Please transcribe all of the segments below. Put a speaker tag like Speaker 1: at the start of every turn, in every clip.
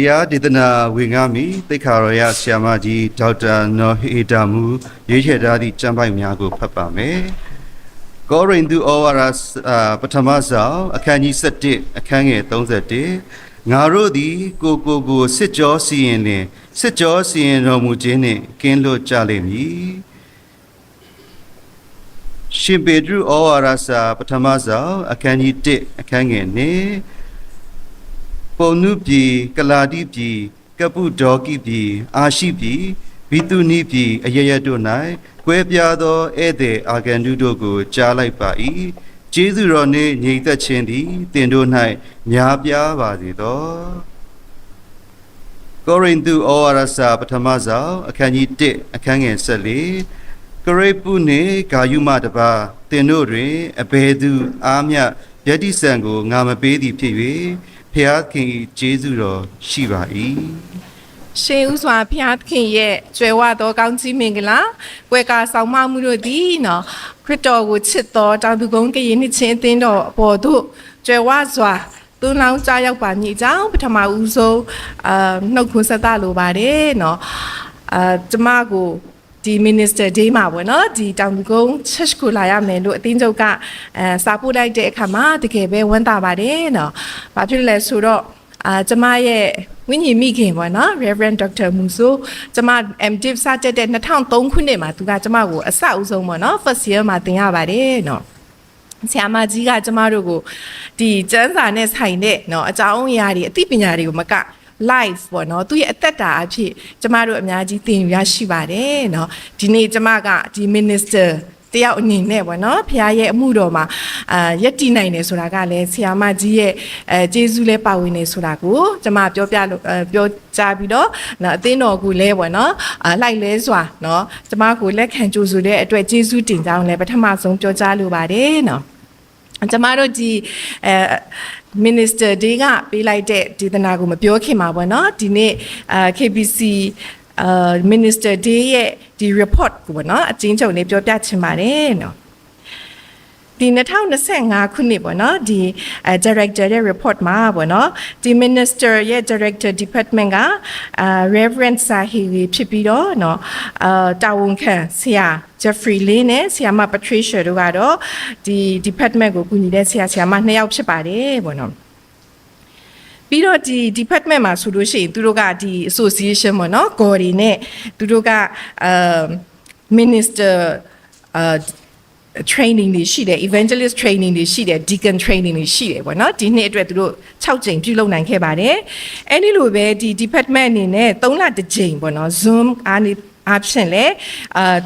Speaker 1: တရားဒေသနာဝင်ငါမီသိက္ခာတော်ရဆရာမကြီးဒေါက်တာနော်ဟေတာမူရွေးချယ်ထားသည့်ကျမ်းပိုက်များကိုဖတ်ပါမယ်။ကောရိန္သုဩဝါဒပထမဆောင်အခန်းကြီး7အခန်းငယ်31ငါတို့သည်ကိုစစ်ကြောစီရင်လင်စစ်ကြောစီရင်တော်မူခြင်းနှင့်ကင်းလွတ်ကြလိမ့်မည်။ရှင်ပေတရုဩဝါဒစာပထမဆောင်အခန်းကြီး1အခန်းငယ်2ပုံနုပြည်ကလာတိပြည်ကပုဒေါကိပြည်အာရှိပြည်ဘိသုနိပြည်အရရတို့၌ကွဲပြားသောဧည့်သည်အာဂန္တုတို့ကိုကြားလိုက်ပါ၏ကျေးဇူးတော်နှင့်ညီသက်ခြင်းသည်သင်တို့၌များပြားပါစေသောကောရိန္သုဩဝါဒစာပထမဆောင်အခန်းကြီး1အခန်းငယ်14ကရိပုနှင့်ဂါယုမတပါသင်တို့တွင်အဘယ်သူအားမျှယတ္တိဆံကိုငါမပေးသည်ဖြစ်၍ဖျားခင်ကျေးဇူးတော်ရှိပါ၏
Speaker 2: ရှင်ဥစွာဖျားခင်ရဲ့ကျွယ်ဝသောကောင်းချီးမင်္ဂလာကွယ်ကာဆောင်မမှုတို့သည်နော်ခရစ်တော်ကိုချစ်တော်တောင်သူကုန်းကရင်နှစ်ချင်းအသင်းတော်အပေါ်သို့ကျွယ်ဝစွာသွန်လောင်းကြားရောက်ပါမည်အကြောင်းပထမဦးဆုံးနှုတ်ခွန်းဆက်သလိုပါတယ်နော်ကျမကိုဒီ Minister Day မှာပေါ့နော်ဒီတောင်သူကုန်း church ကိုလာရမယ်လို့အသင်းချုပ်ကစာပို့လိုက်တဲ့အခါမှာတကယ်ပဲဝမ်းသာပါတယ်နော်။ဘာဖြစ်လဲဆိုတော့ကျမရဲ့ဝိညာဉ်မိခင်ပေါ့နော် Reverend Dr. Muso ကျမ MDiv စတက်တဲ့2003ခုနှစ်မှာသူကကျမကိုအစအဦးဆုံးပေါ့နော် first year မှာသင်ရပါတယ်နော်။ဆရာမကြီးကကျမတို့ကိုဒီကျမ်းစာနဲ့ဆိုင်တဲ့နော်အကြောင်းအရာတွေအသိပညာတွေကိုမကlife ပေါ့နော်သူရဲ့အသက်တာအဖြစ်ကျမတို့အများကြီးသင်ယူရရှိပါတယ်เนาะဒီနေ့ကျမကဒီ minister တယောက်အနေနဲ့ပေါ့နော်ဖခင်ရဲ့အမှုတော်မှာယက်တည်နိုင်တယ်ဆိုတာကလည်းဆရာမကြီးရဲ့ကျေးဇူးလဲပါဝင်နေဆိုတာကိုကျမပြောကြားပြီးတော့နော်အသင်းတော်ကိုလည်းပေါ့နော်လိုက်လဲစွာနော်ကျမကိုလက်ခံကြိုဆိုတဲ့အတွက်ကျေးဇူးတင်ကြောင်းလည်းပထမဆုံးပြောကြားလိုပါတယ်เนาะကျမတို့ဒီMinister Day ကပေးလိုက်တဲ့ဒေသနာကိုမပြောခင်မှာပေါ့နော်ဒီနေ့ KBC Minister Day ရဲ့ဒီ report ကိုပေါ့နော်အချင်းချုပ်လေးပြောပြချင်ပါတယ်နော်ဒီ2025ခုနှစ်ပေါ့နော်ဒီ director ရဲ့ report မှာပေါ့နော်ဒီ minister ရဲ့ director department ကReverend Sahiwi ဖြစ်ပြီးတော့နော်တာဝန်ခံဆရာ Jeffrey Lee နဲ့ဆရာမ Patricia တို့ကတော့ဒီ department ကိုကူညီတဲ့ဆရာမ2ယောက်ဖြစ်ပါတယ်ပေါ့နော်ပြီးတော့ဒီ department မှာဆိုလို့ရှိရင်သူတို့ကဒီ association ပေါ့နော်ကိုရီနဲ့သူတို့ကminister training တွေရှိတယ် evangelist training တွေရှိတယ် deacon training တွေရှိတယ်ပေါ့နော်ဒီနှစ်အတွက်သူတို့6ကြိမ်ပြုလုပ်နိုင်ခဲ့ပါတယ်အဲ့ဒီလိုပဲဒီ department အနေနဲ့3လတစ်ကြိမ်ပေါ့နော် zoom option လဲ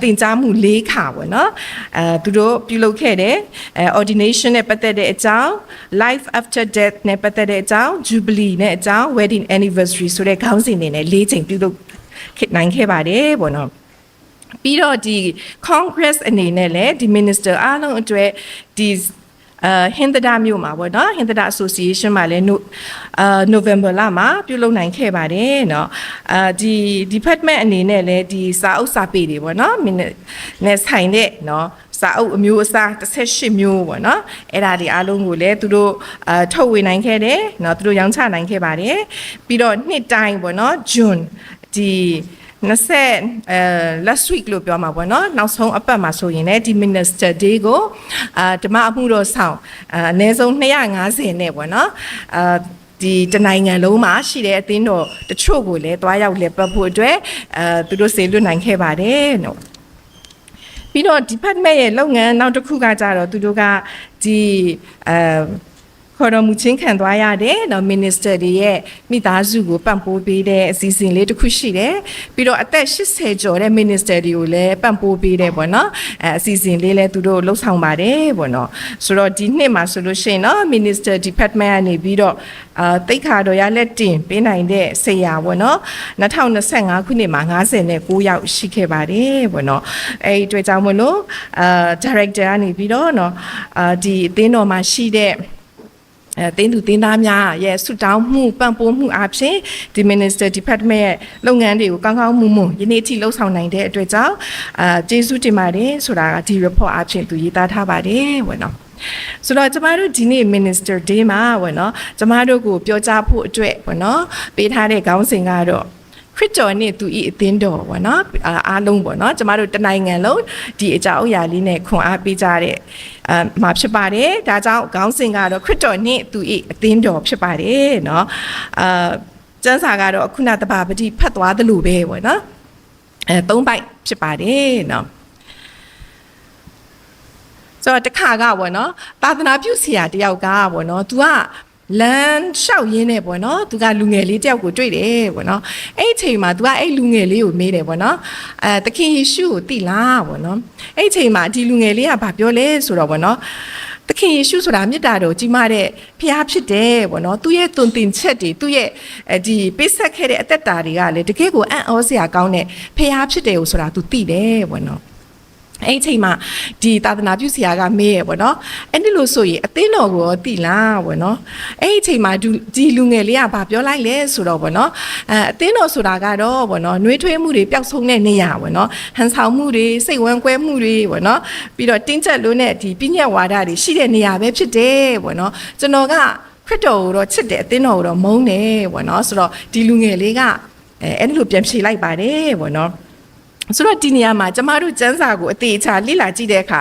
Speaker 2: တင်ကြားမှု4ခါပေါ့နော်သူတို့ပြုလုပ်ခဲ့တယ်ordination နဲ့ပတ်သက်တဲ့အကြောင်း life after death နဲ့ပတ်သက်တဲ့အကြောင်း jubilee နဲ့အကြောင်း wedding anniversary ဆိုတဲ့ခေါင်းစဉ်တွေနဲ့4ကြိမ်ပြုလုပ်နိုင်ခဲ့ပါတယ်ပေါ့နော်ပြီးတော့ဒီ Congress အနေနဲ့လည်းဒီ Minister အားလုံးအတွက်ဒီဟင်္သဒမြို့မှာပေါ့နော်ဟင်္သဒ Association မှာလည်းNovember လမှာပြုလုပ်နိုင်ခဲ့ပါတယ်เนาะဒီ department အနေနဲ့လည်းဒီစာအုပ်စာပေတွေပေါ့နော်နဲ့ဆိုင်တဲ့เนาะစာအုပ်အမျိုးအစား18မျိုးပေါ့နော်အဲ့ဒါဒီအားလုံးကိုလည်းသူတို့ထုတ်ဝေနိုင်ခဲ့တယ်เนาะသူတို့ရောင်းချနိုင်ခဲ့ပါတယ်ပြီးတော့နှစ်တိုင်းပေါ့နော် June ဒီlast week လို့ပြောမှာပေါ့နော်နောက်ဆုံးအပတ်မှာဆိုရင်လည်းဒီ Minister Day ကိုဓမ္မအမှုတော်ဆောင်အနည်းဆုံး250နဲ့ပေါ့နော်ဒီတနိုင်ငံလုံးမှာရှိတဲ့အသင်းတော်တချို့ကိုလည်းတွားရောက်လည်ပတ်ဖို့အတွက်သူတို့စေလွတ်နိုင်ခဲ့ပါတယ်နော်ပြီးတော့ department ရဲ့လုပ်ငန်းနောက်တစ်ခုကကြတော့သူတို့ကဒီခေါ်တော်မူချင်းခံသွားရတဲ့နော် minister တွေရဲ့မိသားစုကိုပံ့ပိုးပေးတဲ့အစီအစဉ်လေးတစ်ခုရှိတယ်ပြီးတော့အသက်80ကျော်တဲ့ minister တွေကိုလည်းပံ့ပိုးပေးတယ်ပေါ့နော်အစီအစဉ်လေးလည်းသူတို့လှုပ်ဆောင်ပါတယ်ပေါ့နော်ဆိုတော့ဒီနှစ်မှာဆိုလို့ရှိရင်နော် minister department ကနေပြီးတော့တိတ်ခါတော်ရလက်တင်ပေးနိုင်တဲ့ဆရာပေါ့နော်2025ခုနှစ်မှာ59ယောက်ရှိခဲ့ပါတယ်ပေါ့နော်အဲ့ဒီအတွက်ကြောင့်မလို့director ကနေပြီးတော့နော်ဒီအသင်းတော်မှာရှိတဲ့တင်းသူတင်းသားများရဲ့ဆုတောင်းမှုပံ့ပိုးမှုအဖြစ်ဒီ Minister Department ရဲ့လုပ်ငန်းတွေကိုကောင်းကောင်းမွန်မွန်ယနေ့ထိလှုပ်ဆောင်နိုင်တဲ့အတွက်ကြောင့်ကျေးဇူးတင်ပါတယ်ဆိုတာကဒီ report အဖြစ်သူရေးသားထားပါတယ်ပေါ့နော် ဆိုတော့ကျမတို့ဒီနေ့ Minister Day မှာပေါ့နော်ကျမတို့ကိုပြောကြားဖို့အတွက်ပေါ့နော်ပေးထားတဲ့ခေါင်းစဉ်ကတော့ခရစ်တော်နဲ့သူဤအသင်းတော်ပေါ့နော်အားလုံးပေါ့နော်ကျမတို့တနိုင်ငံလုံးဒီအကြောင်းအရာလေးနဲ့ခွန်အားပေးကြတဲ့မှာဖြစ်ပါတယ်ဒါကြောင့်ခေါင်းစဉ်ကတော့ခရစ်တော်နဲ့သူဤအသင်းတော်ဖြစ်ပါတယ်နော်ကျမ်းစာကတော့ခုနတပါပတိဖတ်သွားသလိုပဲပေါ့နော်၃ပိုက်ဖြစ်ပါတယ်နော်ဆိုတော့တခါကပေါ့နော်သာသနာပြုဆရာတယောက်ကပေါ့နော် तू ကလမ်းလျှောက်ရင်းနဲ့ပေါ့နော် तू ကလူငယ်လေးတယောက်ကိုတွေ့တယ်ပေါ့နော်အဲ့အချိန်မှာ तू ကအဲ့လူငယ်လေးကိုမေးတယ်ပေါ့နော်သခင်ယေရှုကိုသိလားပေါ့နော်အဲ့အချိန်မှာဒီလူငယ်လေးကဘာပြောလဲဆိုတော့ပေါ့နော်သခင်ယေရှုဆိုတာမေတ္တာတော်ကြီးမားတဲ့ဖခင်ဖြစ်တယ်ပေါ့နော်သူ့ရဲ့သွန်သင်ချက်တွေသူ့ရဲ့ဒီပေးဆက်ခဲ့တဲ့အသက်တာတွေကလည်းတကယ်ကိုအံ့ဩစရာကောင်းတဲ့ဖခင်ဖြစ်တယ်ကိုဆိုတာ तू သိတယ်ပေါ့နော်အဲ့အချိန်မှာဒီသာသနာပြုဆရာကမေးရပေါ့နော်အဲ့ဒီလိုဆိုရင်အသင်းတော်ကိုရောသိလားပေါ့နော်အဲ့အချိန်မှာဒီလူငယ်လေးကဘာပြောလိုက်လဲဆိုတော့ပေါ့နော်အသင်းတော်ဆိုတာကတော့ပေါ့နော်နှွေးထွေးမှုတွေပျောက်ဆုံးတဲ့နေရာပေါ့နော်ဟန်ဆောင်မှုတွေစိတ်ဝမ်းကွဲမှုတွေပေါ့နော်ပြီးတော့တင်းကျပ်လို့နဲ့ဒီပြည့်ညက်ဝါဒတွေရှိတဲ့နေရာပဲဖြစ်တယ်ပေါ့နော်ကျွန်တော်ကခရစ်တော်ကိုတော့ချစ်တယ်အသင်းတော်ကိုတော့မုန်းတယ်ပေါ့နော်ဆိုတော့ဒီလူငယ်လေးကအဲ့ဒီလိုပြန်ဖြေလိုက်ပါတယ်ပေါ့နော်ဆိုတော့ဒီနေရာမှာကျမတို့ကျမ်းစာကိုအသေးချာလေ့လာကြည့်တဲ့အခါ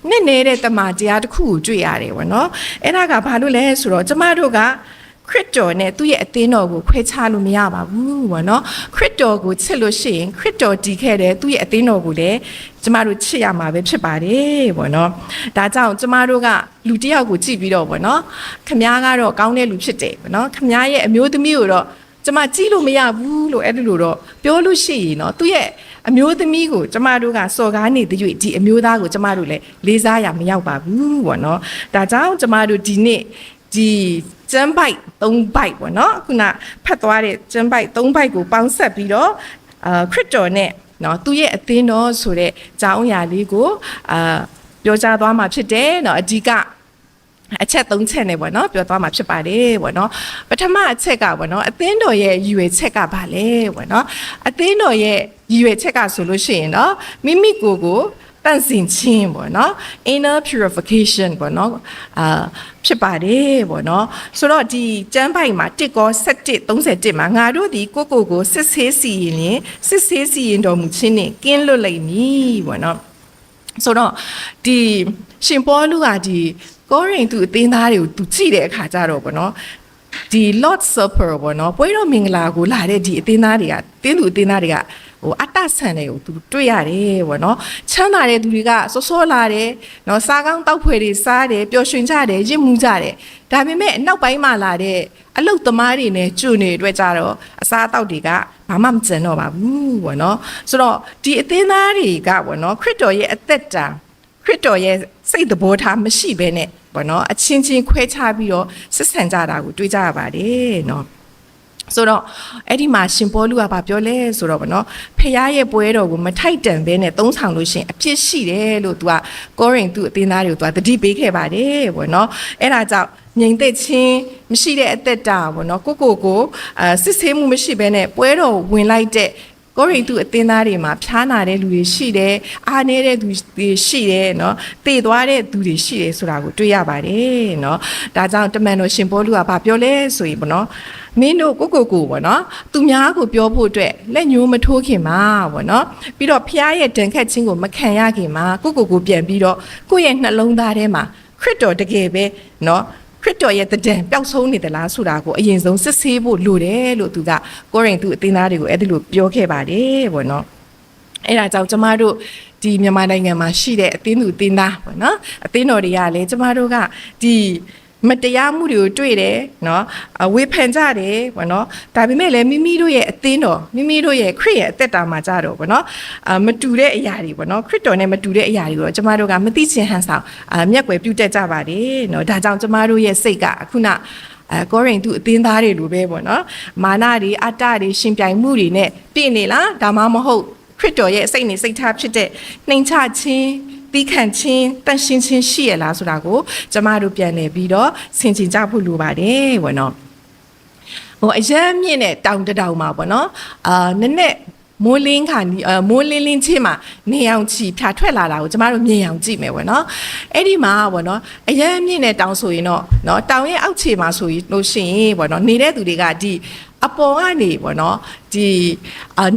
Speaker 2: နဲ့နေတဲ့တမန်တရားတစ်ခုကိုတွေ့ရတယ်ပေါ့နော်အဲ့ဒါကဘာလို့လဲဆိုတော့ကျမတို့ကခရစ်တော်နဲ့သူ့ရဲ့အသင်းတော်ကိုခွဲခြားလို့မရပါဘူးပေါ့နော်ခရစ်တော်ကိုချစ်လို့ရှိရင်ခရစ်တော်တည်ခဲ့တဲ့သူ့ရဲ့အသင်းတော်ကိုလည်းကျမတို့ချစ်ရမှာပဲဖြစ်ပါတယ်ပေါ့နော်ဒါကြောင့်ကျမတို့ကလူတစ်ယောက်ကိုကြည့်ပြီးတော့ပေါ့နော်ခမားကတော့ကောင်းတဲ့လူဖြစ်တယ်ပေါ့နော်ခမားရဲ့အမျိုးသမီးကိုတော့ကျမကြည့်လို့မရဘူးလို့အဲ့ဒီလိုတော့ပြောလို့ရှိရင်เนาะသူ့ရဲ့အမျိုးသမီးကိုကျမတို့ကစော်ကားနေတဲ့၍ဒီအမျိုးသားကိုကျမတို့လည်းလေးစားရမရောက်ပါဘူးပေါ့เนาะဒါကြောင့်ကျမတို့ဒီနေ့ဒီကျမ်းပိုက်3ပိုက်ပေါ့เนาะခုနဖတ်သွားတဲ့ကျမ်းပိုက်3ပိုက်ကိုပေါင်းဆက်ပြီးတော့ခရစ်တော်နဲ့เนาะသူ့ရဲ့အသင်းတော်ဆိုတဲ့ကြောင်းအရာလေးကိုပြောကြားသွားမှာဖြစ်တယ်เนาะအဓိကအချက်3ချက်နဲ့ပေါ့နော်ပြောသွားမှာဖြစ်ပါတယ်ပေါ့နော်ပထမအချက်ကပေါ့နော်အသင်းတော်ရဲ့ရည်ရွယ်ချက်ကဘာလဲပေါ့နော်အသင်းတော်ရဲ့ရည်ရွယ်ချက်ကဆိုလို့ရှိရင်နော်မိမိကိုယ်ကိုတန့်စင်ခြင်းပေါ့နော် inner purification ပေါ့နော်ဖြစ်ပါတယ်ပေါ့နော်ဆိုတော့ဒီကျမ်းပိုက်မှာ1ကော7:31မှာငါတို့ဒီကိုစစ်ဆေးစီရင်တော်မူခြင်းနဲ့ကင်းလွတ်လိမ့်မည်ပေါ့နော်ဆိုတော့ဒီရှင်ပေါလုကဒီကိုရင်သူအသင်းသားတွေကိုသူကြည့်တဲ့အခါကျတော့ဗောနော်ဒီ Lord Supper ဗောနော်ပွဲတော်မင်္ဂလာကိုလာတဲ့ဒီအသင်းသားတွေကတင်းသူအသင်းသားတွေကဟိုအတ္တဆန်တွေကိုသူတွေ့ရတယ်ဗောနော်ချမ်းသာတဲ့သူတွေကစောလာတယ်နော်စားကောင်းတောက်ဖွယ်တွေစားတယ်ပျော်ရွှင်ကြတယ်ရစ်မှုကြတယ်ဒါပေမဲ့နောက်ပိုင်းမှာလာတဲ့အလုတ်သမားတွေနဲ့ကျွနေအတွက်ကြတော့အစားအသောက်တွေကဘာမှမကျန်တော့ပါဘူးဗောနော်ဆိုတော့ဒီအသင်းသားတွေကဗောနော်ခရစ်တော်ရဲ့အသက်တာခရစ်တော်ရဲ့စိတ်သဘောထားမရှိဘဲနဲ့ဘောနော်အချင်းချင်းခွဲခြားပြီးတော့ဆက်ဆံကြတာကိုတွေ့ကြရပါတယ်နော်ဆိုတော့အဲ့ဒီမှာရှင်ပေါလုကပြောလဲဆိုတော့ဗောနော်ဖခင်ရဲ့ပွဲတော်ကိုမထိုက်တန်ဘဲနဲ့သုံးဆောင်လို့ရှိရင်အပြစ်ရှိတယ်လို့သူကကောရိန္သုအသင်းသားတွေကိုသူကတတိပေးခဲ့ပါတယ်ဗောနော်အဲ့ဒါကြောင့်ငြိမ်သက်ခြင်းမရှိတဲ့အသက်တာဗောနော်ကိုစစ်ဆေးမှုမရှိဘဲနဲ့ပွဲတော်ဝင်လိုက်တဲ့ကိုရိန္သုအသင်းသားတွေမှာဖျားနာတဲ့လူတွေရှိတယ်အားနေတဲ့သူတွေရှိတယ်เนาะတေသွားတဲ့သူတွေရှိတယ်ဆိုတာကိုတွေ့ရပါတယ်เนาะဒါကြောင့်တမန်တော်ရှင်ပေါလုကပြောလဲဆိုရင်ပေါ့နော်မင်းတို့ကိုပေါ့နော်သူများကိုပြောဖို့အတွက်လက်ညှိုးမထိုးခင်မှာပေါ့နော်ပြီးတော့ဖျားရဲ့ဒဏ်ခတ်ခြင်းကိုမခံရခင်မှာကိုပြန်ပြီးတော့ကိုယ့်ရဲ့နှလုံးသားထဲမှာခရစ်တော်တကယ်ပဲเนาะခရစ်တော်ရဲ့တည်ံပျောက်ဆုံးနေသလားဆိုတာကိုအရင်ဆုံးစစ်ဆေးဖို့လိုတယ်လို့သူကကိုရိန္သုအသင်းသားတွေကိုအဲ့ဒီလိုပြောခဲ့ပါတယ်ပေါ့နော်အဲ့ဒါကြောင့်ကျမတို့ဒီမြန်မာနိုင်ငံမှာရှိတဲ့အသင်းသူအသင်းသားပေါ့နော်အသင်းတော်တွေကလည်းကျမတို့ကဒီမတရားမှုတွေကိုတွေ့တယ်เนาะဝေဖန်ကြတယ်ပေါ့နော်ဒါပေမဲ့လည်းမိမိတို့ရဲ့အသင်းတော်မိမိတို့ရဲ့ခရစ်ရဲ့အသက်တာမှာကြတော့ပေါ့နော်မတူတဲ့အရာတွေပေါ့နော်ခရစ်တော်နဲ့မတူတဲ့အရာတွေကိုကျမတို့ကမသိချင်ဟန်ဆောင်မျက်ွယ်ပြုတ်တက်ကြပါတယ်เนาะဒါကြောင့်ကျမတို့ရဲ့စိတ်ကခုနကိုရိန္သုအသင်းသားတွေလိုပဲပေါ့နော်မာနတွေအတ္တတွေရှင်ပြိုင်မှုတွေနဲ့ပြည့်နေလားဒါမှမဟုတ်ခရစ်တော်ရဲ့စိတ်နေစိတ်ထားဖြစ်တဲ့နှိမ်ချခြင်းပြီးခံချင်းတန်ရှင်းချင်းရှိရလားဆိုတာကိုကျမတို့ပြန်နေပြီးတော့ဆင်ခြင်ကြဖို့လိုပါတယ်ပေါ့နော်ဟိုအရမ်းမြင့်တဲ့တောင်တတောင်မှာပေါ့နော်နည်းနည်း မိုးလင်းခါမိုးလင်းလင်းချင်းမှာနေအောင်ချီဖြာထွက်လာတာကိုကျမတို့မြင်အောင်ကြည့်မယ်ပေါ့နော်အဲ့ဒီမှာပေါ့နော်အရန်မြင့်တဲ့တောင်ဆိုရင်တော့နော်တောင်ရဲ့အောက်ခြေမှာဆိုရင်လို့ရှိရင်ပေါ့နော်နေတဲ့သူတွေကဒီအပေါ်ကနေပေါ့နော်ဒီ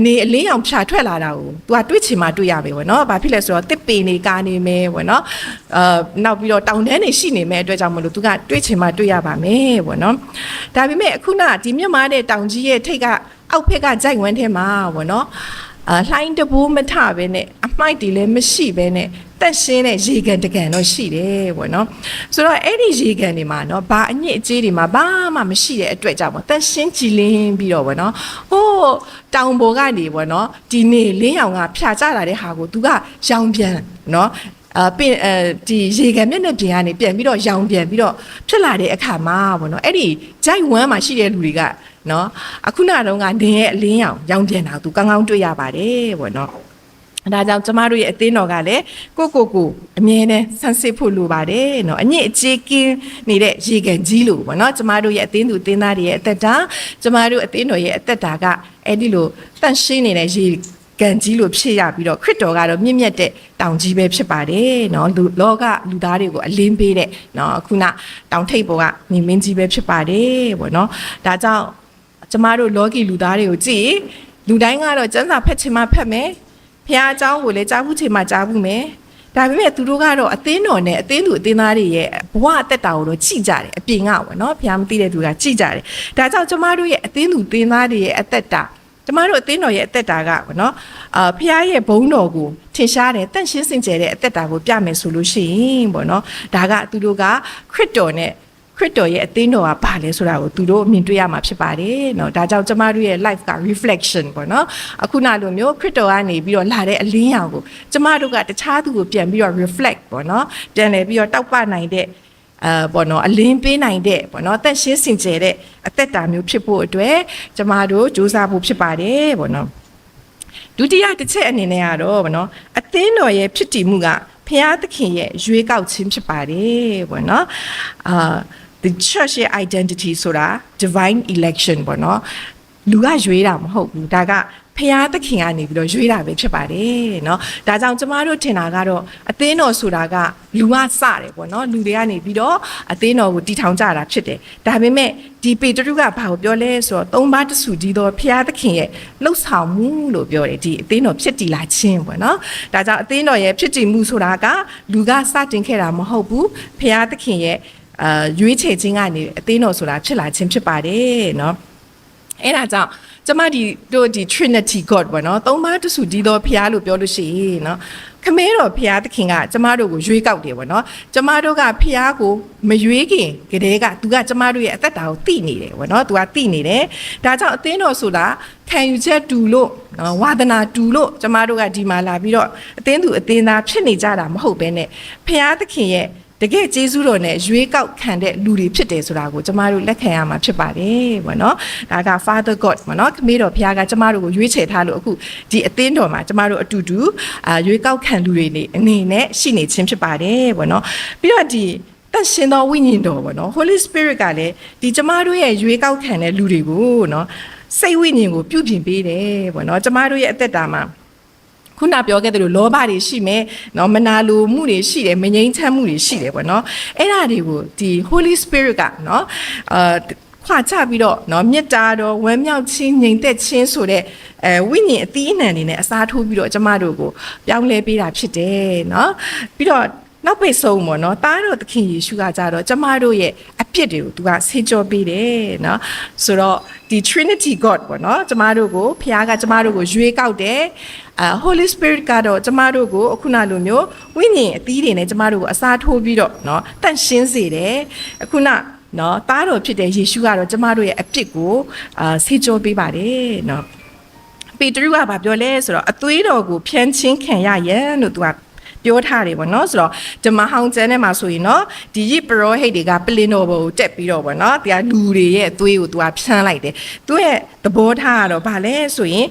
Speaker 2: နေအလင်းရောင်ဖြာထွက်လာတာကို तू ကတွေ့ချင်မှတွေ့ရမယ်ပေါ့နော်ဘာဖြစ်လဲဆိုတော့တစ်ပင်နေကာနေမယ်ပေါ့နော်နောက်ပြီးတော့တောင်တန်းနေရှိနေမယ်အတွက်ကြောင့်မလို့ तू ကတွေ့ချင်မှတွေ့ရပါမယ်ပေါ့နော်ဒါပေမဲ့အခုနဒီမြတ်မားတဲ့တောင်ကြီးရဲ့ထိတ်ကအောက်ဖက်ကဂျိုက်ဝန်းထဲမှာပေါ့နော်လှိုင်းတဘိုးမထပဲနဲ့အမိုက်တွေလည်းမရှိပဲနဲ့တက်ရှင်းတဲ့ရေကန်တကန်တော့ရှိတယ်ပေါ့နော်ဆိုတော့အဲ့ဒီရေကန်တွေမှာနော်ဘာအညစ်အကြေးတွေမှာဘာမှမရှိတဲ့အတွက်ကြောင့်ပေါ့တက်ရှင်းကြည်လင်းပြီးတော့ပေါ့နော်ဟိုးတောင်ပေါ်ကနေပေါ့နော်ဒီနေလင်းရောင်ကဖြာကျလာတဲ့ဟာကိုသူကရောင်ပြန်နော်ဒီရေကန်မျက်နှာပြင်ကနေပြန်ပြီးတော့ရောင်ပြန်ပြီးတော့ဖြစ်လာတဲ့အခါမှာပေါ့နော်အဲ့ဒီဂျိုက်ဝမ်းမှာရှိတဲ့လူတွေကနော်အခုနကတော့ကနေရဲ့အလင်းရောင်ပြန်တာသူကောင်းကောင်းတွေ့ရပါတယ်ပေါ့နော်ဒါကြောင့်ကျမတို့ရဲ့အသင်းတော်ကလည်းကိုအမြဲတမ်းဆန်းစစ်ဖို့လိုပါတယ်เนาะအညစ်အကြေးကင်းနေတဲ့ရေကန်ကြီးလို့ပေါ့เนาะကျမတို့ရဲ့အသင်းသူအသင်းသားတွေရဲ့အသက်တာကျမတို့အသင်းတော်ရဲ့အသက်တာကအဲ့ဒီလိုတန့်ရှင်းနေတဲ့ရေကန်ကြီးလို့ဖြစ်ရပြီးတော့ခရစ်တော်ကတော့မြင့်မြတ်တဲ့တောင်ကြီးပဲဖြစ်ပါတယ်เนาะလောကလူသားတွေကိုအလင်းပေးတဲ့เนาะခုနတောင်ထိပ်ပေါ်ကနေမင်းကြီးပဲဖြစ်ပါတယ်ပေါ့เนาะဒါကြောင့်ကျမတို့လောကီလူသားတွေကိုကြည့်လူတိုင်းကတော့ကျမ်းစာဖတ်ချင်မှဖတ်မယ်ဖះအကြောင်းကိုလည်းကြားဘူးချိန်မှကြားဘူးမယ်ဒါပေမဲ့သူတို့ကတော့အသင်းတော်နဲ့အသင်းသူအသင်းသားတွေရဲ့ဘဝအသက်တာကိုတော့ကြည့်ကြတယ်အပြင်ကပေါ့နော်ဖះမသိတဲ့သူကကြည့်ကြတယ်ဒါကြောင့်ကျမတို့ရဲ့အသင်းသူအသင်းသားတွေရဲ့အသက်တာကျမတို့အသင်းတော်ရဲ့အသက်တာကပေါ့နော်ဖះရဲ့ဘုန်းတော်ကိုထင်ရှားတယ်တန့်ရှင်းစင်ကြယ်တဲ့အသက်တာကိုပြမယ်ဆိုလို့ရှိရင်ပေါ့နော်ဒါကသူတို့ကခရစ်တော်နဲ့ခရစ်တော်ရဲ့အသင်းတော်ကဘာလဲဆိုတာကိုသူတို့မြင်တွေ့ရမှာဖြစ်ပါတယ်เนาะဒါကြောင့်ကျမတို့ရဲ့ life က reflection ပေါ့เนาะအခုနလိုမျိုးခရစ်တော်ကနေပြီးတော့လာတဲ့အလင်းရောင်ကိုကျမတို့ကတခြားသူကိုပြန်ပြီးတော့ reflect ပေါ့เนาะပြန်လည်ပြီးတော့တောက်ပနိုင်တဲ့ပေါ့เนาะအလင်းပေးနိုင်တဲ့ပေါ့เนาะတက်ရှင်းစင်ကြယ်တဲ့အသက်တာမျိုးဖြစ်ဖို့အတွက်ကျမတို့ကြိုးစားဖို့ဖြစ်ပါတယ်ပေါ့เนาะဒုတိယတစ်ချက်အနေနဲ့ကတော့ပေါ့เนาะအသင်းတော်ရဲ့ဖြစ်တည်မှုကဖျားသခင်ရဲ့ရွေးကောက်ခြင်းဖြစ်ပါတယ်ပေါ့เนาะthe church ရဲ့ identity ဆိုတာ divine election ပေါ့နော်လူကရွေးတာမဟုတ်ဘူးဒါကဖျားသခင်ကနေပြီးတော့ရွေးတာပဲဖြစ်ပါတယ်เนาะဒါကြောင့်ကျမတို့ထင်တာကတော့အသင်းတော်ဆိုတာကလူကစတယ်ပေါ့နော်လူတွေကနေပြီးတော့အသင်းတော်ကိုတည်ထောင်ကြတာဖြစ်တယ်ဒါပေမဲ့ဒီပေတရုကဘာကိုပြောလဲဆိုတော့သုံးပါးတစုကြီးသောဖျားသခင်ရဲ့လှုပ်ဆောင်မှုလို့ပြောတယ်ဒီအသင်းတော်ဖြစ်တည်လာခြင်းပေါ့နော်ဒါကြောင့်အသင်းတော်ရဲ့ဖြစ်တည်မှုဆိုတာကလူကစတင်ခဲ့တာမဟုတ်ဘူးဖျားသခင်ရဲ့ရွေးချယ်ခြင်းကနေအသင်းတော်ဆိုတာဖြစ်လာခြင်းဖြစ်ပါတယ်เนาะအဲ့ဒါကြောင့်ကျမတို့ဒီ Trinity God ပေါ့နော်သုံးပါးတစုတည်းသောဖျားလို့ပြောလို့ရှိရင်เนาะခမဲတော်ဖျားသခင်ကကျမတို့ကိုရွေးကောက်တယ်ပေါ့နော်ကျမတို့ကဖျားကိုမရွေးခင်ကတည်းကသူကကျမတို့ရဲ့အသက်တာကိုသိနေတယ်ပေါ့နော်သူကသိနေတယ်ဒါကြောင့်အသင်းတော်ဆိုတာခံယူချက်တူလို့ဝါသနာတူလို့ကျမတို့ကဒီမှာလာပြီးတော့အသင်းသူအသင်းသားဖြစ်နေကြတာမဟုတ်ဘဲနဲ့ဖျားသခင်ရဲ့တကယ်ကျေးဇူးတော်နဲ့ရွေးကောက်ခံတဲ့လူတွေဖြစ်တယ်ဆိုတာကိုကျမတို့လက်ခံရမှာဖြစ်ပါတယ်ပေါ့နော်ဒါက Father God ပေါ့နော်ခမည်းတော်ဘုရားကကျမတို့ကိုရွေးချယ်ထားလို့အခုဒီအသင်းတော်မှာကျမတို့အတူတူရွေးကောက်ခံလူတွေနေအနေနဲ့ရှိနေခြင်းဖြစ်ပါတယ်ပေါ့နော်ပြီးတော့ဒီတန်ရှင်သောဝိညာဉ်တော်ပေါ့နော် Holy Spirit ကလည်းဒီကျမတို့ရဲ့ရွေးကောက်ခံတဲ့လူတွေကိုနော်စိတ်ဝိညာဉ်ကိုပြုပြင်ပေးတယ်ပေါ့နော်ကျမတို့ရဲ့အသက်တာမှာခုနပြောခဲ့သလိုလောဘတွေရှိမယ်เนาะမနာလိုမှုတွေရှိတယ်မငြိမ်းချမ်းမှုတွေရှိတယ်ပေါ့เนาะအဲ့ဒါတွေကိုဒီ Holy Spirit ကเนาะခွာချပြီးတော့เนาะမေတ္တာတော်ဝမ်းမြောက်ခြင်းငြိမ်သက်ခြင်းဆိုတဲ့ဝိညာဉ်အသီးအနှံတွေနဲ့အစားထိုးပြီးတော့ကျမတို့ကိုပြောင်းလဲပေးတာဖြစ်တယ်เนาะပြီးတော့နောက်ပိတ်ဆုံးပေါ့နော်တားတော်သခင်ယေရှုကကြတော့ကျမတို့ရဲ့အပြစ်တွေကိုသူကဆေးကြောပေးတယ်နော်ဆိုတော့ဒီ Trinity God ပေါ့နော်ကျမတို့ကိုဖခင်ကကျမတို့ကိုရွေးကောက်တယ်Holy Spirit ကတော့ကျမတို့ကိုအခုနလိုမျိုးဝိညာဉ်အသီးတွေနဲ့ကျမတို့ကိုအစားထိုးပြီးတော့နော်တန့်ရှင်းစေတယ်အခုနနော်တားတော်ဖြစ်တဲ့ယေရှုကတော့ကျမတို့ရဲ့အပြစ်ကိုဆေးကြောပေးပါတယ်နော်ပေတရုကဘာပြောလဲဆိုတော့အသွေးတော်ကိုဖြန်းချင်းခံရရန်လို့သူက ပြောထားတယ်ပေါ့နော်ဆိုတော့ဓမ္မဟောင်းကျမ်းထဲမှာဆိုရင်နော်ဒီယစ်ပရောဟိတ်တွေကပလင်တော်ဘောကိုတက်ပြီးတော့ပေါ့နော်တရားလူတွေရဲ့အသွေးကိုသူကဖြန်းလိုက်တယ်သူရဲ့သဘောထားကတော့ဗာလဲဆိုရင်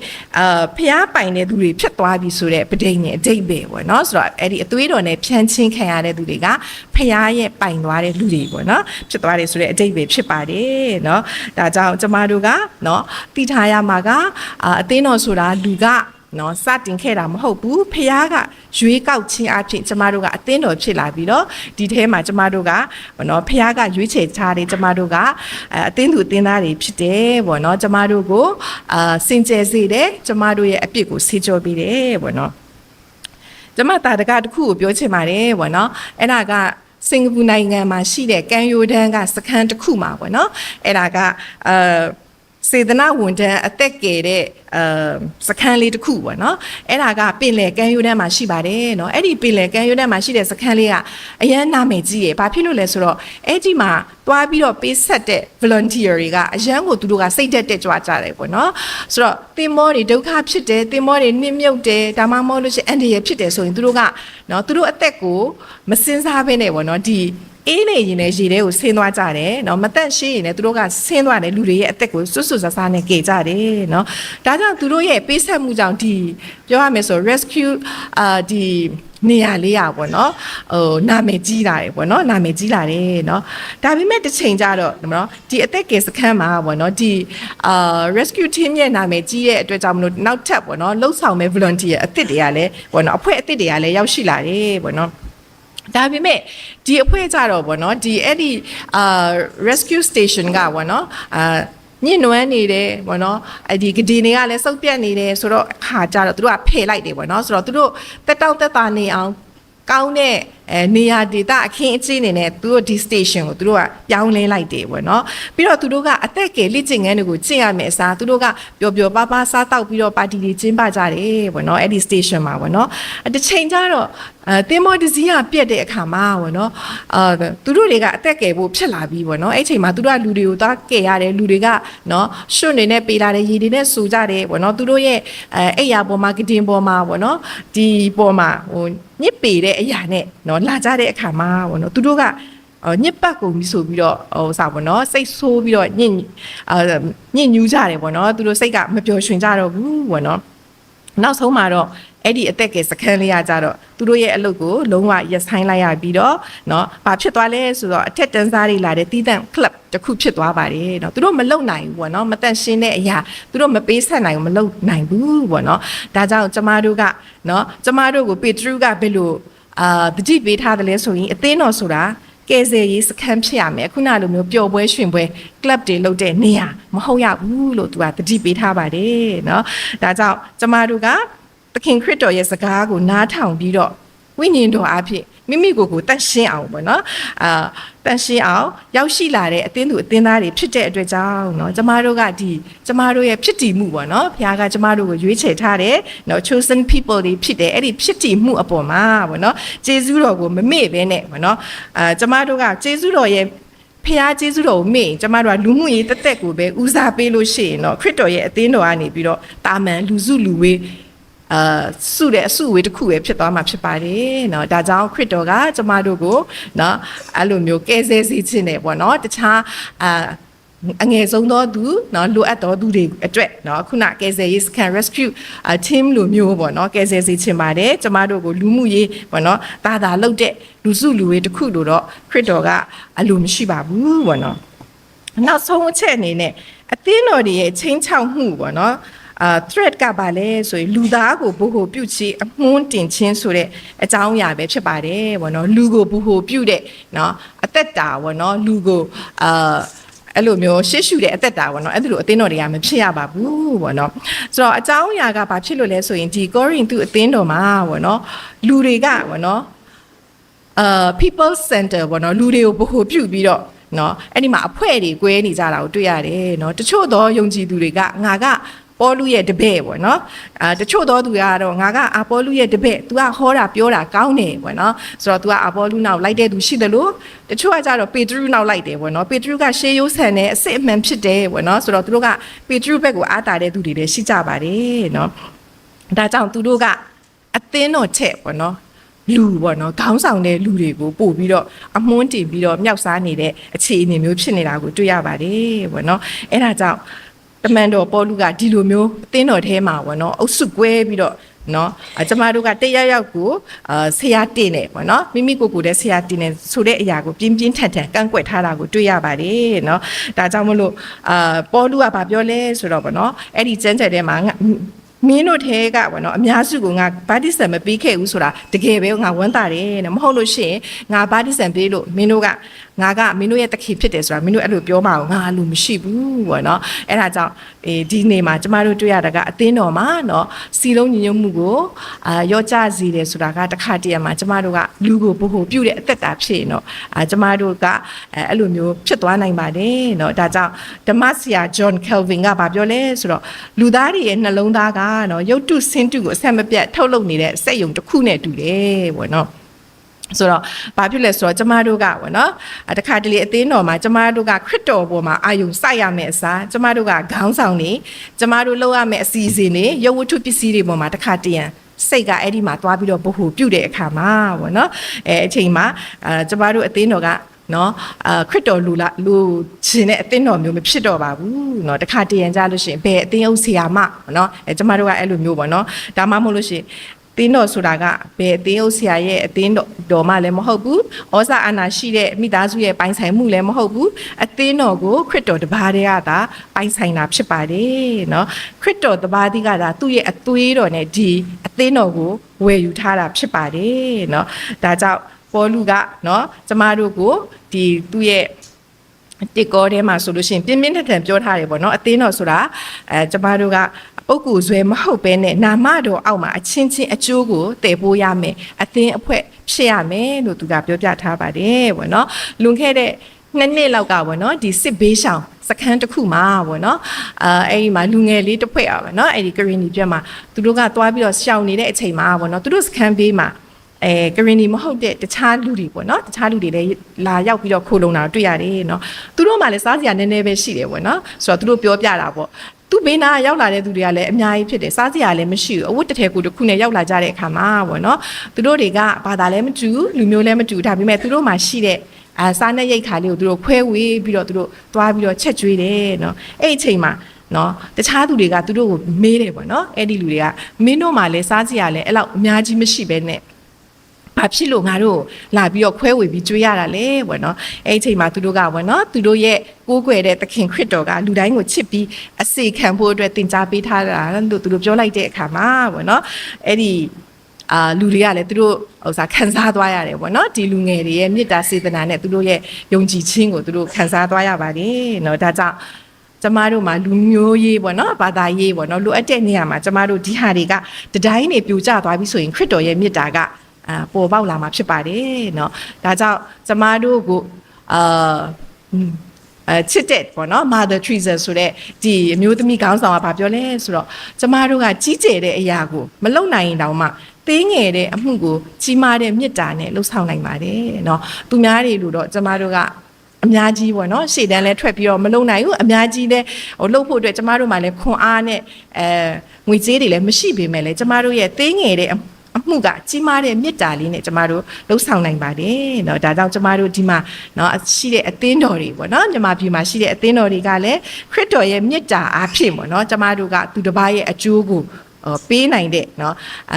Speaker 2: ဖျားပိုင်တဲ့သူတွေဖြစ်သွားပြီဆိုတဲ့ပဋိညာဉ်အဓိပ္ပာယ်ပေါ့နော်ဆိုတော့အဲ့ဒီအသွေးတော်နဲ့ဖြန်းချင်းခံရတဲ့သူတွေကဖျားရဲ့ပိုင်သွားတဲ့လူတွေပေါ့နော်ဖြစ်သွားတယ်ဆိုတဲ့အဓိပ္ပာယ်ဖြစ်ပါတယ်နော်ဒါကြောင့်ကျမတို့ကနော်သိထားရမှာကအသင်းတော်ဆိုတာလူကနော်စတင်ခဲ့တာမဟုတ်ဘူးဖះကရွေးကောက်ခြင်းအဖြစ်ကျမတို့ကအသင်းတော်ဖြစ်လာပြီးတော့ဒီထဲမှာကျမတို့ကနော်ဖះကရွေးချယ်ထားတယ်ကျမတို့ကအသင်းသူအသင်းသားတွေဖြစ်တယ်ပေါ့နော်ကျမတို့ကိုစင်ကြယ်စေတယ်ကျမတို့ရဲ့အပြစ်ကိုဆေးကြောပေးတယ်ပေါ့နော်ကျမတာတကတစ်ခုကိုပြောချင်ပါတယ်ပေါ့နော်အဲ့ဒါကစင်ကာပူနိုင်ငံမှာရှိတဲ့ကန်ယိုဒန်ကစခန်းတစ်ခုမှာပေါ့နော်အဲ့ဒါကစေတနာဝန်ထမ်းအသက်ငယ်တဲ့စခန်းလေးတစ်ခုပေါ့နော်အဲ့ဒါကပင်လယ်ကမ်းရိုးတန်းမှာရှိပါတယ်နော်အဲ့ဒီပင်လယ်ကမ်းရိုးတန်းမှာရှိတဲ့စခန်းလေးကအရန်နာမည်ကြီးရယ်ဘာဖြစ်လို့လဲဆိုတော့အဲ့ဒီမှာတွားပြီးတော့ပေးဆက်တဲ့ volunteer တွေကအရန်ကိုသူတို့ကစိတ်တက်ကြွကြတယ်ပေါ့နော်ဆိုတော့တင်မောတွေဒုက္ခဖြစ်တယ်တင်မောတွေနှိမ့်မြုပ်တယ်ဒါမှမဟုတ်လို့ရှိရင်အန္တရာယ်ဖြစ်တယ်ဆိုရင်သူတို့ကနော်သူတို့အသက်ကိုမစင်စားဘဲနဲ့ပေါ့နော်ဒီအေးနေရင်လည်းရေထဲကိုဆင်းသွားကြတယ်เนาะမတက်ရှိရင်လည်းသူတို့ကဆင်းသွားတယ်လူတွေရဲ့အသက်ကိုစွတ်စွတ်ဆဆနဲ့ကြေကြတယ်เนาะဒါကြောင့်သူတို့ရဲ့ပေးဆက်မှုကြောင့်ဒီပြောရမယ်ဆို rescue ဒီနေရာလေးอ่ะပေါ့เนาะနာမည်ကြီးလာတယ်ပေါ့เนาะနာမည်ကြီးလာတယ်เนาะဒါပေမဲ့တစ်ချိန်ကျတော့เนาะဒီအသက်ကေစခန်းမှာပေါ့เนาะဒီ rescue team ရဲ့နာမည်ကြီးရဲ့အတွက်ကြောင့်မလို့နောက်ထပ်ပေါ့เนาะလှုပ်ဆောင်မဲ့ volunteer အသစ်တွေကလည်းပေါ့เนาะအဖွဲ့အသစ်တွေကလည်းရောက်ရှိလာတယ်ပေါ့เนาะဒါပေမဲ့ဒီအဖွဲ့ကြတော့ဗောနော်ဒီအဲ့ဒီrescue station ကဗောနော်ညှဉ်းနှွမ်းနေတယ်ဗောနော်အဲ့ဒီဂဒီတွေကလည်းစုပ်ပြတ်နေတယ်ဆိုတော့ခါကြတော့သူတို့ကဖယ်လိုက်တယ်ဗောနော်ဆိုတော့သူတို့တက်တောက်တက်တာနေအောင်ကောင်းတဲ့နေရာဒေသအခင်းအကျင်းနေနဲ့သူတို့ဒီ station ကိုသူတို့ကပြောင်းလဲလိုက်တယ်ပေါ့နော်ပြီးတော့သူတို့ကအသက်ငယ်လက်ကျင်ငန်းတွေကိုကျင့်ရမယ်အစားသူတို့ကပျော်ပျော်ပါးပါးစားတောက်ပြီးတော့ပါတီတွေကျင်းပကြတယ်ပေါ့နော်အဲ့ဒီ station မှာပေါ့နော်တစ်ချိန်ကျတော့တင်မောဒီဇီးကပြက်တဲ့အခါမှာပေါ့နော်သူတို့တွေကအသက်ငယ်ဖို့ဖြစ်လာပြီးပေါ့နော်အဲ့ချိန်မှာသူတို့ကလူတွေကိုသွားကယ်ရတယ်လူတွေကနော်ရွှွနေနဲ့ပေးလာတယ်ရေတွေနဲ့ဆူကြတယ်ပေါ့နော်သူတို့ရဲ့အိယာပေါ်မှာကတင်ပေါ်မှာပေါ့နော်ဒီပေါ်မှာဟိုညစ်ပေတဲ့အရာနဲ့နော်လာကြတဲ့အခါမှာပေါ့နော်သူတို့ကညစ်ပတ်ကုန်ပြီဆိုပြီးတော့ဟိုစားပေါ့နော်စိတ်ဆိုးပြီးတော့ညစ်ညူးကြတယ်ပေါ့နော်သူတို့စိတ်ကမပျော်ရွှင်ကြတော့ဘူးပေါ့နော်နောက်ဆုံးမှာတော့အဲ့ဒီအသက်ကစခန်းလေးရကြတော့သူတို့ရဲ့အလုပ်ကိုလုံးဝရပ်ဆိုင်းလိုက်ရပြီးတော့เนาะဘာဖြစ်သွားလဲဆိုတော့အထက်တန်းစားတွေလာတဲ့တီးတန့် club တစ်ခုဖြစ်သွားပါတယ်เนาะသူတို့မလုံနိုင်ဘူးပေါ့เนาะမတန့်ရှင်းတဲ့အရာသူတို့မပေးဆက်နိုင်ဘူးမလုံနိုင်ဘူးပေါ့เนาะဒါကြောင့်ကျမတို့ကเนาะကျမတို့ကိုပေတရုကဘယ်လိုတတိပေးထားတယ်လဲဆိုရင်အသင်းတော်ဆိုတာကဲဆယ်ရေးစခန်းဖြစ်ရမယ်ခုနလိုမျိုးပျော်ပွဲရွှင်ပွဲ club တွေလုပ်တဲ့နေရာမဟုတ်ရဘူးလို့သူကတတိပေးထားပါတယ်เนาะဒါကြောင့်ကျမတို့ကသခင်ခရစ်တော်ရဲ့စကားကိုနားထောင်ပြီးတော့ဝိညာဉ်တော်အဖြစ်မိမိကိုယ်ကိုတန့်ရှင်းအောင်ပေါ့နော်တန့်ရှင်းအောင်ရောက်ရှိလာတဲ့အသင်းသူအသင်းသားတွေဖြစ်တဲ့အတွက်ကြောင့်เนาะကျမတို့ကကျမတို့ရဲ့ဖြစ်တည်မှုပေါ့နော်ဘုရားကကျမတို့ကိုရွေးချယ်ထားတယ်เนาะ chosen people တွေဖြစ်တယ်အဲ့ဒီဖြစ်တည်မှုအပေါ်မှာပေါ့နော်ယေရှုတော်ကိုမမေ့ဘဲနဲ့ပေါ့နော်ကျမတို့ကယေရှုတော်ရဲ့ဖះကျေးဇူးတော်ကိုမေ့ကျမတို့ကလူမှုရေးတက်တက်ကိုပဲဦးစားပေးလို့ရှိရင်တော့ခရစ်တော်ရဲ့အသင်းတော်ကနေပြီးတော့တာမန်လူစုလူဝေးစုတဲ့အစုဝေးတစ်ခုပဲဖြစ်သွားမှာဖြစ်ပါတယ်เนาะဒါကြောင့်ခရစ်တော်ကကျမတို့ကိုเนาะအဲ့လိုမျိုးကဲဆဲစေခြင်းနဲ့ပေါ့เนาะတခြားအငယ်ဆုံးသောသူเนาะလိုအပ်သောသူတွေအတွက်เนาะခုနကဲဆဲရေး scan rescue team လိုမျိုးပေါ့เนาะကဲဆဲစေခြင်းပါတယ်ကျမတို့ကိုလူမှုရေးပေါ့เนาะတာလောက်တဲ့လူစုလူဝေးတစ်ခုလို့တော့ခရစ်တော်ကအလိုမရှိပါဘူးပေါ့เนาะနောက်ဆုံးအချက်အနေနဲ့အသင်းတော်တွေရဲ့ချင်းချောက်မှုပေါ့เนาะthreat ကပါလဲဆိုရင်လူသားကိုဘို့ဟိုပြုတ်ချီအမွှန်းတင်ခြင်းဆိုတဲ့အကြောင်းအရာပဲဖြစ်ပါတယ်ဗောနော်လူကိုဘို့ဟိုပြုတ်တဲ့နော်အသက်တာဗောနော်လူကိုအဲ့လိုမျိုးရှေ့ရှုတဲ့အသက်တာဗောနော်အဲ့လိုအသင်းတော်တွေကမဖြစ်ရပါဘူးဗောနော်ဆိုတော့အကြောင်းအရာကဘာဖြစ်လို့လဲဆိုရင်ဒီကောရိန္သုအသင်းတော်မှာဗောနော်လူတွေကဗောနော်people center ဗောနော်လူတွေကိုဘို့ဟိုပြုတ်ပြီးတော့နော်အဲ့ဒီမှာအဖွဲ့တွေ꿰နေကြတာကိုတွေ့ရတယ်နော်တချို့သောယုံကြည်သူတွေကငါကပေါလုရဲ့တပည့်ပေါ့နော်တချို့သောသူကတော့ငါကအာပေါလုရဲ့တပည့် तू ကဟောတာပြောတာကောင်းတယ်ပေါ့နော်ဆိုတော့ तू ကအာပေါလုနောက်လိုက်တဲ့သူရှိတယ်လို့တချို့ကကြတော့ပေတရုနောက်လိုက်တယ်ပေါ့နော်ပေတရုကရှေးရိုးဆန်တဲ့အစစ်အမှန်ဖြစ်တယ်ပေါ့နော်ဆိုတော့သူတို့ကပေတရုဘက်ကိုအားတာတဲ့သူတွေလည်းရှိကြပါတယ်နော်ဒါကြောင့်သူတို့ကအသင်းတော်ချက်ပေါ့နော် လူပေါ့နော်ခေါင်းဆောင်တဲ့လူတွေကိုပို့ပြီးတော့အမွှန်းတင်ပြီးတော့မြောက်စားနေတဲ့အခြေအနေမျိုးဖြစ်နေတာကိုတွေ့ရပါတယ်ပေါ့နော်အဲ့ဒါကြောင့်တမန်တော်ပေါလုကဒီလိုမျိုးအသင်းတော်ထဲမှာပေါ့နော်အုပ်စုကွဲပြီးတော့နော်ကျမတို့ကတယောက်ကိုဆရာတင်နေပေါ့နော်မိမိကိုယ်ကိုယ်တဲ့ဆရာတင်နေဆိုတဲ့အရာကိုပြင်းပြင်းထန်ထန်ကန့်ကွက်ထားတာကိုတွေ့ရပါတယ်နော်ဒါကြောင့်မလို့ပေါလုကဘာပြောလဲဆိုတော့ပေါ့နော်အဲ့ဒီကျမ်းချက်ထဲမှာမင်းတို့ထဲကပေါ့နော်အများစုကငါဘာတိဆန်မပေးခဲ့ဘူးဆိုတာတကယ်ပဲငါဝမ်းသာတယ်နော်မဟုတ်လို့ရှိရင်ငါဘာတိဆန်ပေးလို့မင်းတို့ကငါကမင်းတို့ရဲ့တခင်ဖြစ်တယ်ဆိုတာမင်းတို့အဲ့လိုပြောမှာငါလူမရှိဘူးပေါ့နော်အဲ့ဒါကြောင့်ဒီနေ့မှာကျမတို့တွေ့ရတာကအသင်းတော်မှာနော်စီလုံးညီညွတ်မှုကိုရော့ကျစေတယ်ဆိုတာကတစ်ခါတည်းမှာကျမတို့ကလူကိုဘို့ပြုတ်တဲ့အသက်တာဖြစ်ရင်တော့ကျမတို့ကအဲ့လိုမျိုးဖြစ်သွားနိုင်ပါတယ်နော်ဒါကြောင့်ဓမ္မဆရာ John Calvin ကဘာပြောလဲဆိုတော့လူသားတွေရဲ့နှလုံးသားကနော်ရုပ်တုဆင်းတုကိုအဆက်မပြတ်ထုတ်လုပ်နေတဲ့စက်ယုံတစ်ခုနဲ့တူတယ်ပေါ့နော်ဆိုတော့ဘာဖြစ်လဲဆိုတော့ကျမတို့ကပေါ့နော်တခါတလေအသင်းတော်မှာကျမတို့ကခရစ်တော်ပေါ်မှာအာယုံစိုက်ရမယ်အစားကျမတို့ကခေါင်းဆောင်နေကျမတို့လုပ်ရမယ်အစီအစဉ်တွေရုပ်ဝတ္ထုပစ္စည်းတွေပေါ်မှာတခါတရံစိတ်ကအဲ့ဒီမှာသွားပြီးတော့ဘ ਹੁ ပြုတ်တဲ့အခါမှာပေါ့နော်အချိန်မှာကျမတို့အသင်းတော်ကနော်ခရစ်တော်လူရှင်တဲ့အသင်းတော်မျိုးမဖြစ်တော့ပါဘူးเนาะတခါတရံကြလို့ရှိရင်ဘယ်အသင်းအုပ်ဆရာမเนาะကျမတို့ကအဲ့လိုမျိုးပေါ့เนาะဒါမှမဟုတ်လို့ရှိရင်အသင်းတော်ဆိုတာကဘယ်အသင်းအုပ်ဆရာရဲ့အသင်းတော်မှလည်းမဟုတ်ဘူးဩဇာအာဏာရှိတဲ့မိသားစုရဲ့ပိုင်ဆိုင်မှုလည်းမဟုတ်ဘူးအသင်းတော်ကိုခရစ်တော်တပါးတည်းကသာပိုင်ဆိုင်တာဖြစ်ပါတယ်เนาะခရစ်တော်တပါးတည်းကသာသူ့ရဲ့အသွေးတော်နဲ့ဒီအသင်းတော်ကိုဝယ်ယူထားတာဖြစ်ပါတယ်เนาะဒါကြောင့်ပေါလုကเนาะကျမတို့ကိုဒီသူ့ရဲ့တစ်ကောထဲမှာဆိုလို့ရှိရင်ပြင်းပြင်းထန်ထန်ပြောထားတယ်ပေါ့เนาะအသင်းတော်ဆိုတာကျမတို့ကပုဂ္ဂိုလ်ဇွဲမဟုတ်ဘဲနဲ့နာမတော်အောက်မှာအချင်းချင်းအကျိုးကိုတည်ပိုးရမယ်အသင်းအဖွဲ့ဖြစ်ရမယ်လို့သူကပြောပြထားပါတယ်ပေါ့เนาะလွန်ခဲ့တဲ့နှစ်လောက်ကပေါ့เนาะဒီစစ်ဘေးရှောင်စခန်းတစ်ခုမှာပေါ့เนาะအဲ့ဒီမှာလူငယ်လေးတစ်ဖွဲ့อ่ะပေါ့เนาะအဲ့ဒီကရင်နီပြတ်မှာသူတို့ကသွားပြီးတော့ရှောင်နေတဲ့အချိန်မှာပေါ့เนาะသူတို့စခန်းဘေးမှာကရင်နီမဟုတ်တဲ့တခြားလူတွေပေါ့နော်တခြားလူတွေလည်းလာရောက်ပြီးတော့ခိုးလုံတာတွေ့ရတယ်နော်သူတို့မှလည်းစားစရာနည်းနည်းပဲရှိတယ်ပေါ့နော်ဆိုတော့သူတို့ပြောပြတာပေါ့သူဘေးနာရောက်လာတဲ့သူတွေကလည်းအများကြီးဖြစ်တယ်စားစရာလည်းမရှိဘူးအဝတ်တစ်ထည်ကိုတစ်ခုနဲ့ရောက်လာကြတဲ့အခါမှာပေါ့နော်သူတို့တွေကဘာသာလည်းမတူလူမျိုးလည်းမတူဒါပေမဲ့သူတို့မှရှိတဲ့စားနဲ့ရိတ်ခါလေးကိုသူတို့ခွဲဝေးပြီးတော့သူတို့သွားပြီးတော့ချက်ကျွေးတယ်နော်အဲ့အချိန်မှာနော်တခြားသူတွေကသူတို့ကိုမေးတယ်ပေါ့နော်အဲ့ဒီလူတွေကမင်းတို့မှလည်းစားစရာလည်းအဲ့လောက်အများကြီးမရှိပဲနဲ့ဘာဖြစ်လို့ငါတို့လာပြီးတော့ခွဲဝေပြီးကျွေးရတာလဲပေါ့နော်အဲ့ဒီအချိန်မှာသူတို့ကပေါ့နော်သူတို့ရဲ့ကိုးကွယ်တဲ့သခင်ခရစ်တော်ကလူတိုင်းကိုချစ်ပြီးအစေခံဖို့အတွက်သင်ကြားပေးထားတာလို့သူတို့ပြောလိုက်တဲ့အခါမှာပေါ့နော်အဲ့ဒီလူတွေကလည်းသူတို့ဥစ္စာခံစားသွားရတယ်ပေါ့နော်ဒီလူငယ်တွေရဲ့မေတ္တာစေတနာနဲ့သူတို့ရဲ့ယုံကြည်ခြင်းကိုသူတို့ခံစားသွားရပါတယ်နော်ဒါကြောင့်ကျမတို့မှာလူမျိုးရေးပေါ့နော်ဘာသာရေးပေါ့နော်လိုအပ်တဲ့နေရာမှာကျမတို့ဒီဟာတွေကတတိုင်းနေပြိုကျသွားပြီဆိုရင်ခရစ်တော်ရဲ့မေတ္တာကပေါ်ပေါက်လာမှာဖြစ်ပါတယ်เนาะဒါကြောင့်ကျမတို့ကိုချစ်တဲ့ပေါ့နော် Mother Teresa ဆိုတဲ့ဒီအမျိုးသမီးခေါင်းဆောင်ကဘာပြောလဲဆိုတော့ကျမတို့ကကြီးကျယ်တဲ့အရာကိုမလုပ်နိုင်ရင်တောင်မှသေးငယ်တဲ့အမှုကိုကြီးမားတဲ့မေတ္တာနဲ့လှုပ်ဆောင်နိုင်ပါတယ်เนาะသူများတွေလို့တော့ကျမတို့ကအများကြီးပေါ့နော်ရှေ့တန်းလဲထွက်ပြီးတော့မလုံနိုင်ဘူးအများကြီးလဲလှုပ်ဖို့အတွက်ကျမတို့မှလည်းခွန်အားနဲ့ငွေကြေးတွေလည်းမရှိပေမဲ့လည်းကျမတို့ရဲ့သေးငယ်တဲ့အမှုကကြီးမားတဲ့မေတ္တာလေးနဲ့ကျမတို့လှုပ်ဆောင်နိုင်ပါတယ်เนาะဒါကြောင့်ကျမတို့ဒီမှာเนาะရှိတဲ့အသင်းတော်တွေပေါ့เนาะမြန်မာပြည်မှာရှိတဲ့အသင်းတော်တွေကလည်းခရစ်တော်ရဲ့မေတ္တာအားဖြင့်ပေါ့เนาะကျမတို့ကသူတစ်ပါးရဲ့အကျိုးကိုပေးနိုင်တဲ့เนาะ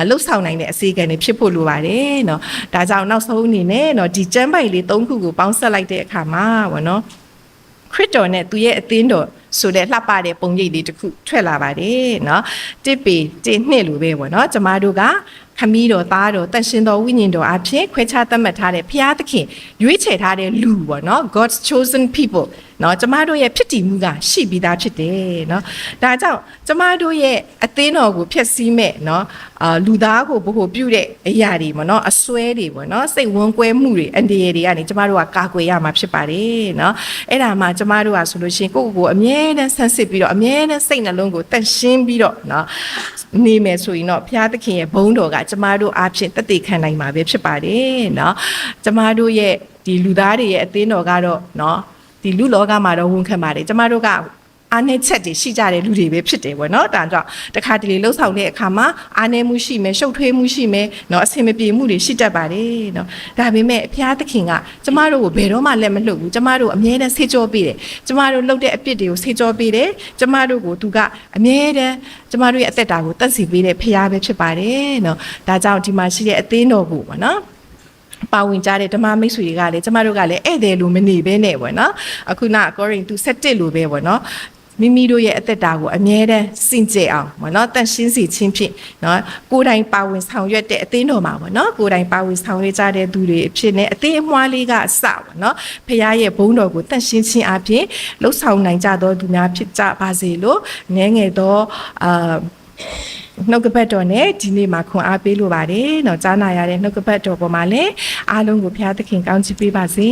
Speaker 2: လှုပ်ဆောင်နိုင်တဲ့အစီအကံတွေဖြစ်ဖို့လိုပါတယ်เนาะဒါကြောင့်နောက်ဆုံးအနေနဲ့เนาะဒီကျမ်းပိုက်လေး၃ခုကိုပေါင်းစပ်လိုက်တဲ့အခါမှာပေါ့เนาะခရစ်တော်နဲ့သူရဲ့အသင်းတော်ဆိုတဲ့လှပတဲ့ပုံရိပ်လေးတစ်ခုထွက်လာပါတယ်เนาะတစ်ပေတစ်နှစ်လိုပဲပေါ့เนาะကျမတို့ကခမီးတော်သားတော်တန်ရှင်တော်ဝိညာဉ်တော်အဖြစ်ခွဲခြားသတ်မှတ်ထားတဲ့ဖျားသခင်ရွေးချယ်ထားတဲ့လူပေါ့နော် God's chosen people เนาะကျမတို့ရဲ့ဖြစ်တည်မှုကရှိပြီးသားဖြစ်တယ်เนาะဒါကြောင့်ကျမတို့ရဲ့အသင်းတော်ကိုဖျက်ဆီးမဲ့เนาะလူသားကိုဘို့ပြုတဲ့အရာတွေပေါ့နော်အစွဲတွေပေါ့နော်စိတ်ဝန်းကွဲမှုတွေအန္တရာယ်တွေကနေကျမတို့ကကာကွယ်ရမှာဖြစ်ပါတယ်เนาะအဲ့ဒါမှကျမတို့ကဆိုလို့ရှိရင်ကိုယ့်ကိုယ်အမြဲတမ်းဆန်းစစ်ပြီးတော့အမြဲတမ်းစိတ်နှလုံးကိုတန့်ရှင်းပြီးတော့เนาะနေမယ်ဆိုရင်တော့ဘုရားသခင်ရဲ့ဘုန်းတော်ကကျမတို့အားဖြင့်တသက်ခံနိုင်မှာပဲဖြစ်ပါတယ်เนาะကျမတို့ရဲ့ဒီလူသားတွေရဲ့အသင်းတော်ကတော့เนาะဒီလူလောကမှာတော့ဝန်ခံပါတယ်ကျမတို့က အားနည်းချက်တွေရှိကြတဲ့လူတွေပဲဖြစ်တယ်ပေါ့နော်ဒါကြောင့်တခါတလေလှုပ်ဆောင်တဲ့အခါမှာအားနည်းမှုရှိမယ်ရှုပ်ထွေးမှုရှိမယ်เนาะအဆင်မပြေမှုတွေရှိတတ်ပါတယ်เนาะဒါပေမဲ့ဘုရားသခင်ကကျမတို့ကိုဘယ်တော့မှလက်မလွတ်ဘူးကျမတို့အမြဲတမ်းဆေးကြောပေးတယ်ကျမတို့လှုပ်တဲ့အပြစ်တွေကိုဆေးကြောပေးတယ်ကျမတို့ကိုသူကအမြဲတမ်းကျမတို့ရဲ့အသက်တာကိုတတ်စီပေးတဲ့ဘုရားပဲဖြစ်ပါတယ်เนาะဒါကြောင့်ဒီမှာရှိတဲ့အသင်းတော်ကိုပေါ့နော်ပါဝင်ကြတဲ့ဓမ္မမိတ်ဆွေတွေကလည်းကျမတို့ကလည်းဧည့်သည်လိုမနေဘဲနဲ့ပေါ့နော်အခုနကောရိန္သု7လိုပဲပေါ့နော်မိမိတို့ရဲ့အသက်တာကိုအမြဲတမ်းစင်ကြယ်အောင်ပေါ့နော်တန်ရှင်းစီခြင်းဖြင့်နော်ကိုယ်တိုင်ပါဝင်ဆောင်ရွက်တဲ့အသင်းတော်မှာပေါ့နော်ကိုယ်တိုင်ပါဝင်ဆောင်ရွက်ကြတဲ့သူတွေအဖြစ်နဲ့အသင်းအမွှားလေးကအစပေါ့နော်ဖခင်ရဲ့ဘုန်းတော်ကိုတန်ရှင်းခြင်းအပြင်လှုပ်ဆောင်နိုင်ကြသောသူများဖြစ်ကြပါစေလို့ငယ်ငယ်သောနှုတ်ကပတ်တော်နဲ့ဒီနေ့မှာခွန်အားပေးလိုပါတယ်เนาะကြားနာရတဲ့နှုတ်ကပတ်တော်ပေါ်မှာလည်းအားလုံးကိုဘုရားသခင်ကောင်းချီးပေးပါစေ